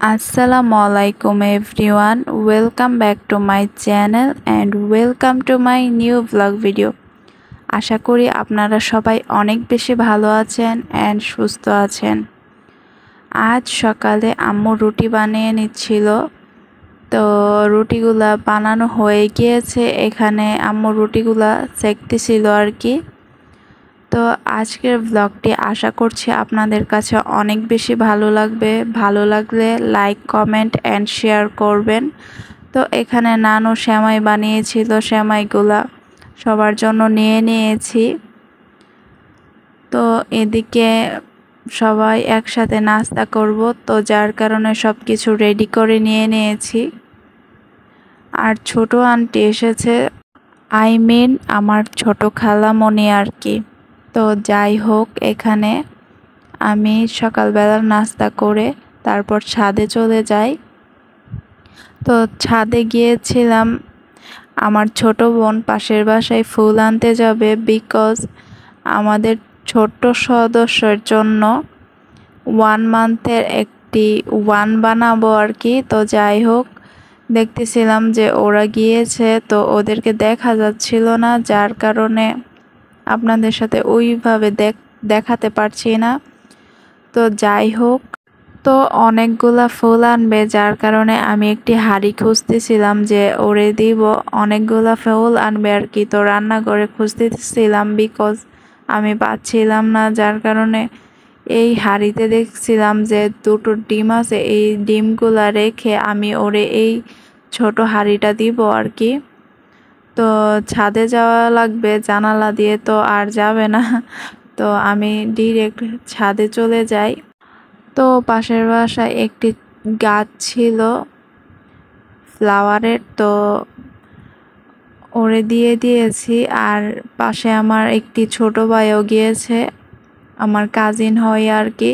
Assalamu alaikum everyone. Welcome back to my channel and welcome to my new vlog video. আশা করি আপনারা সবাই অনেক বেশি ভালো আছেন and সুস্থ আছেন। আজ সকালে আম্মু রুটি বানিয়ে নিচ্ছিল। তো রুটিগুলা বানানো হয়ে গিয়েছে, এখানে আম্মু রুটিগুলা সেকতেছিল আর কি। তো আজকের ব্লগটি আশা করছি আপনাদের কাছে অনেক বেশি ভালো লাগবে। ভালো লাগলে লাইক, কমেন্ট অ্যান্ড শেয়ার করবেন। তো এখানে নানু সেমাই বানিয়েছিল, সেমাইগুলা সবার জন্য নিয়ে নিয়েছি। তো এদিকে সবাই একসাথে নাস্তা করব, তো যার কারণে সব কিছু রেডি করে নিয়ে নিয়েছি। আর ছোট আন্টি এসেছে, আমার ছোট খালামণি আর কি। তো যাই হোক, এখানে আমি সকালবেলা নাস্তা করে তারপর ছাদে চলে যাই। তো ছাদে গিয়েছিলাম, আমার ছোট বোন পাশের বাসায় ফুল আনতে যাবে, বিকজ আমাদের ছোট্ট সদস্যের জন্য 1 মান্থের একটি ওয়ান বানাবো আর কি। তো যাই হোক, দেখতেছিলাম যে ওরা গিয়েছে, তো ওদেরকে দেখা যাচ্ছিল না, যার কারণে আপনাদের সাথে ওইভাবে দেখাতে পারছি না। তো যাই হোক, তো অনেকগুলা ফুল আনবে, যার কারণে আমি একটি হাঁড়ি খুঁজতেছিলাম যে ওরে দিব। অনেকগুলা ফুল আনবে আর কি, তো রান্না করে খুঁজতেছিলাম বিকজ আমি পাচ্ছিলাম না, যার কারণে এই হাঁড়িতে দেখছিলাম যে 2টো ডিম আছে। এই ডিমগুলা রেখে আমি ওরে এই ছোট হাঁড়িটা দিব আর কি। তো ছাদে যাওয়া লাগবে, জানালা দিয়ে তো আর যাবে না। তো আমি ডিরেক্ট ছাদে চলে যাই। তো পাশের বাসায় একটি গাছ ছিল ফ্লাওয়ারের, তো ওরে দিয়ে দিয়েছি। আর পাশে আমার একটি ছোট ভাইও গিয়েছে, আমার কাজিন হয় আর কি।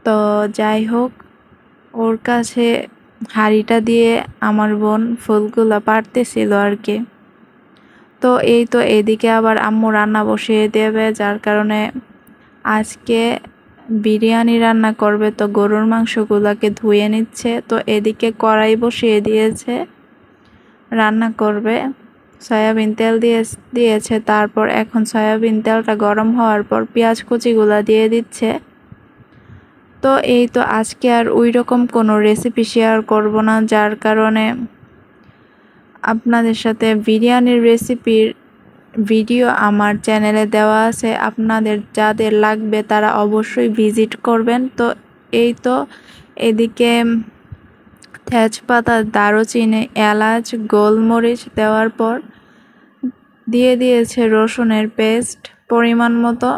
তো যাই হোক, ওর কাছে হাঁড়িটা দিয়ে আমার বোন ফুলগুলা পাড়তেছিল আর কি। তো এই তো এদিকে আবার আম্মু রান্না বসিয়ে দেবে, যার কারণে আজকে বিরিয়ানি রান্না করবে। তো গরুর মাংসগুলোকে ধুয়ে নিচ্ছে, তো এদিকে কড়াই বসিয়ে দিয়েছে, রান্না করবে। সয়াবিন তেল দিয়েছে, তারপর এখন সয়াবিন তেলটা গরম হওয়ার পর পেঁয়াজ কুচিগুলা দিয়ে দিচ্ছে। তো এই তো আজকে আর ওই রকম কোনো রেসিপি শেয়ার করব না, যার কারণে আপনাদের সাথে বিরিয়ানির রেসিপির ভিডিও আমার চ্যানেলে দেওয়া আছে, আপনাদের যাদের লাগবে তারা অবশ্যই ভিজিট করবেন। তো এই তো এদিকে তেজপাতা, দারুচিনি, এলাচ, গোলমরিচ দেওয়ার পর দিয়ে দিয়েছে রসুনের পেস্ট পরিমাণ মতো।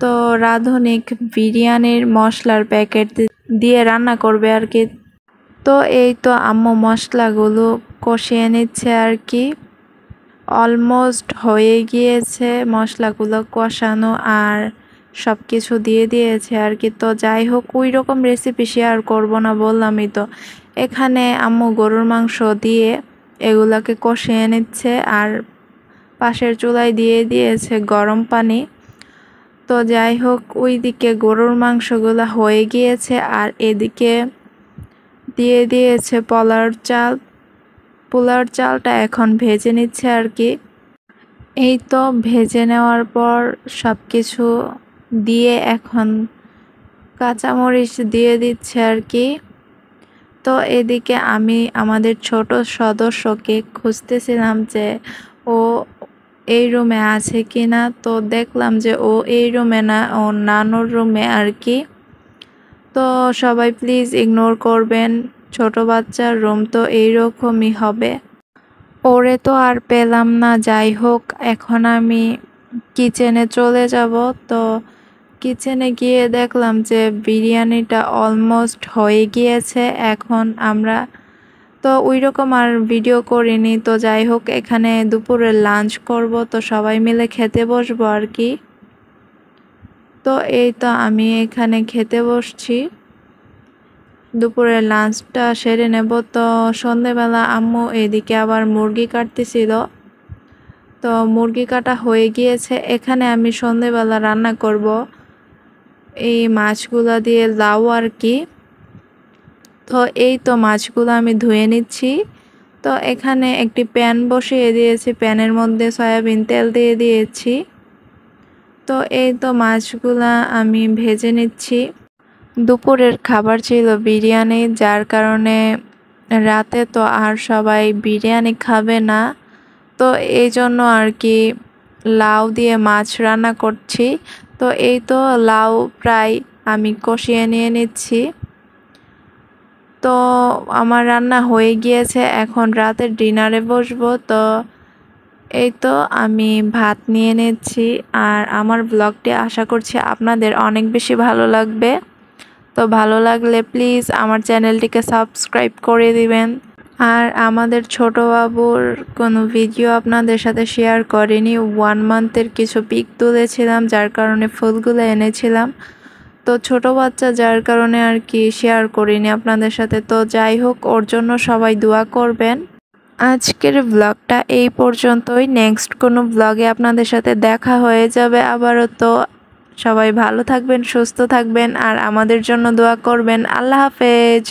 তো রাঁধুনি বিরিয়ানির মশলার প্যাকেট দিয়ে রান্না করবে আর কি। তো এই তো আম্মু মশলাগুলো কষিয়ে নিচ্ছে আর কি। অলমোস্ট হয়ে গিয়েছে মশলাগুলো কষানো, আর সব কিছু দিয়ে দিয়েছে আর কি। তো যাই হোক, ওই রকম রেসিপি শেয়ার করব না, বললামই তো। এখানে আম্মু গরুর মাংস দিয়ে এগুলাকে কষিয়ে নিচ্ছে, আর পাশের চুলায় দিয়ে দিয়েছে গরম পানি। তো যাই হোক, ওইদিকে গরুর মাংসগুলো হয়ে গিয়েছে, আর এদিকে দিয়ে দিয়েছে পোলাওর চালটা এখন ভেজে নিচ্ছে আর কি। এই তো ভেজে নেওয়ার পর সব কিছু দিয়ে এখন কাঁচামরিচ দিয়ে দিচ্ছে আর কি। তো এদিকে আমি আমাদের ছোট সদস্যকে খুঁজতেছিলাম যে ও এই রুমে আছে কি না। তো দেখলাম যে ও এই রুমে না, ও নানুর রুমে আর কি। তো সবাই প্লিজ ইগনোর করবেন, ছোট বাচ্চার রুম তো এইরকমই হবে। ওরে তো আর পেলাম না। যাই হোক, এখন আমি কিচেনে চলে যাব। তো কিচেনে গিয়ে দেখলাম যে বিরিয়ানিটা অলমোস্ট হয়ে গিয়েছে। এখন আমরা তো ওই রকম আর ভিডিও করিনি। তো যাই হোক, এখানে দুপুরে লাঞ্চ করব, তো সবাই মিলে খেতে বসবো আর কি। তো এই তো আমি এখানে খেতে বসছি, দুপুরের লাঞ্চটা সেরে নেব। তো সন্ধেবেলা আম্মু এদিকে আবার মুরগি কাটতেছিল, তো মুরগি কাটা হয়ে গিয়েছে। এখানে আমি সন্ধেবেলা রান্না করব এই মাছগুলা দিয়ে লাউ আর কি। তো এই তো মাছগুলো আমি ধুয়ে নিচ্ছি। তো এখানে একটি প্যান বসিয়ে দিয়েছি, প্যানের মধ্যে সয়াবিন তেল দিয়ে দিয়েছি। তো এই তো মাছগুলা আমি ভেজে নিচ্ছি। দুপুরের খাবার ছিল বিরিয়ানি, যার কারণে রাতে তো আর সবাই বিরিয়ানি খাবে না, তো এই জন্য আর কি লাউ দিয়ে মাছ রান্না করছি। তো এই তো লাউ প্রায় আমি কষিয়ে নিয়ে নিচ্ছি। তো আমার রান্না হয়ে গিয়েছে, এখন রাতের ডিনারে বসবো। তো এই তো আমি ভাত নিয়ে নিচ্ছি। আর আমার ব্লগটি আশা করছি আপনাদের অনেক বেশি ভালো লাগবে। তো ভালো লাগলে প্লিজ আমার চ্যানেলটিকে সাবস্ক্রাইব করে দিবেন। আর আমাদের ছোট বাবুর কোনো ভিডিও আপনাদের সাথে শেয়ার করিনি, 1 মান্থের কিছু পিক তুলেছিলাম, যার কারণে ফুলগুলো এনেছিলাম। তো ছোট বাচ্চা, যার কারণে আর কি শেয়ার করিনি আপনাদের সাথে। তো যাই হোক, ওর জন্য সবাই দোয়া করবেন। আজকের ব্লগটা এই পর্যন্তই। নেক্সট কোনো ব্লগে আপনাদের সাথে দেখা হয়ে যাবে আবারও। তো সবাই ভালো থাকবেন, সুস্থ থাকবেন আর আমাদের জন্য দোয়া করবেন। আল্লাহ হাফেজ।